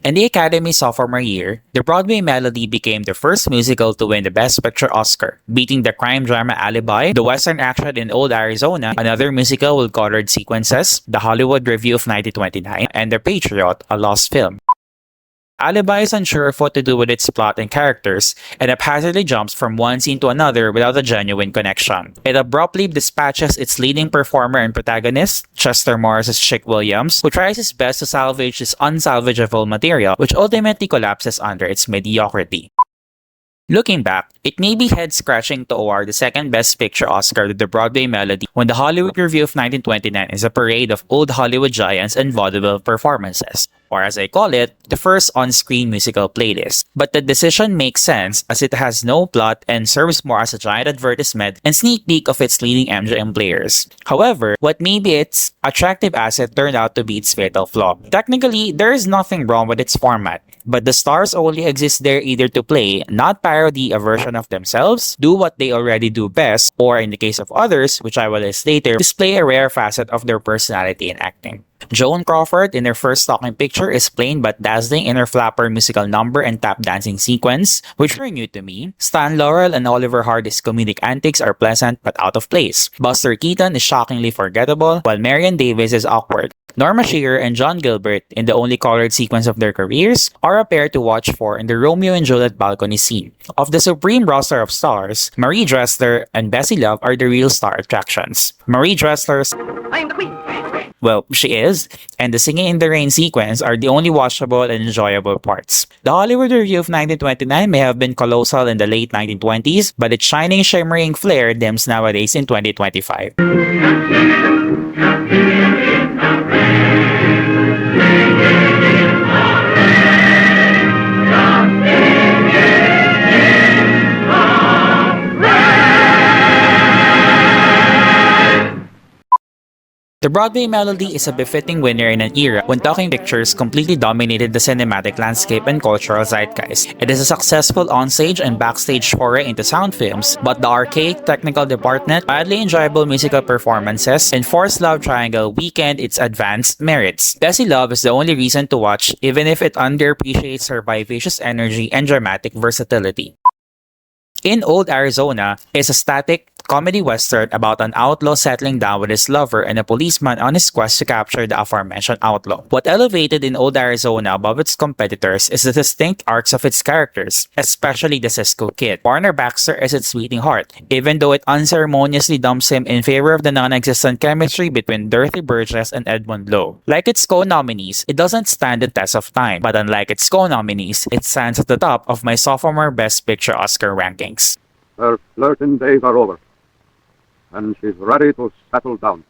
In the Academy's sophomore year, the Broadway Melody became the first musical to win the Best Picture Oscar, beating the crime drama Alibi, the Western action in Old Arizona, another musical with colored sequences, the Hollywood Review of 1929, and The Patriot, a lost film. Alibi is unsure of what to do with its plot and characters, and haphazardly jumps from one scene to another without a genuine connection. It abruptly dispatches its leading performer and protagonist, Chester Morris's Chick Williams, who tries his best to salvage this unsalvageable material, which ultimately collapses under its mediocrity. Looking back, it may be head-scratching to award the second Best Picture Oscar to the Broadway Melody when the Hollywood Review of 1929 is a parade of old Hollywood giants and vaudeville performances, or as I call it, the first on-screen musical playlist. But the decision makes sense as it has no plot and serves more as a giant advertisement and sneak peek of its leading MGM players. However, what may be its attractive asset turned out to be its fatal flaw. Technically, there is nothing wrong with its format, but the stars only exist there either to play, not parody a version of themselves, do what they already do best, or in the case of others, which I will list later, display a rare facet of their personality in acting. Joan Crawford in her first talking picture is plain but dazzling in her flapper musical number and tap dancing sequence, which were new to me. Stan Laurel and Oliver Hardy's comedic antics are pleasant but out of place. Buster Keaton is shockingly forgettable, while Marion Davies is awkward. Norma Shearer and John Gilbert, in the only colored sequence of their careers, are a pair to watch for in the Romeo and Juliet balcony scene. Of the supreme roster of stars, Marie Dressler and Bessie Love are the real star attractions. Marie Dressler's "I'm the Queen," well, she is, and the Singing in the Rain sequence are the only watchable and enjoyable parts. The Hollywood Review of 1929 may have been colossal in the late 1920s, but its shining, shimmering flair dims nowadays in 2025. The Broadway Melody is a befitting winner in an era when talking pictures completely dominated the cinematic landscape and cultural zeitgeist. It is a successful onstage and backstage foray into sound films, but the archaic technical department, badly enjoyable musical performances, and forced love triangle weakened its advanced merits. Bessie Love is the only reason to watch, even if it underappreciates her vivacious energy and dramatic versatility. In Old Arizona is a static comedy western about an outlaw settling down with his lover and a policeman on his quest to capture the aforementioned outlaw. What elevated in Old Arizona above its competitors is the distinct arcs of its characters, especially the Cisco Kid. Warner Baxter is its beating heart, even though it unceremoniously dumps him in favor of the non-existent chemistry between Dorothy Burgess and Edmund Lowe. Like its co-nominees, it doesn't stand the test of time, but unlike its co-nominees, it stands at the top of my sophomore Best Picture Oscar rankings. Her flirting days are over, and she's ready to settle down.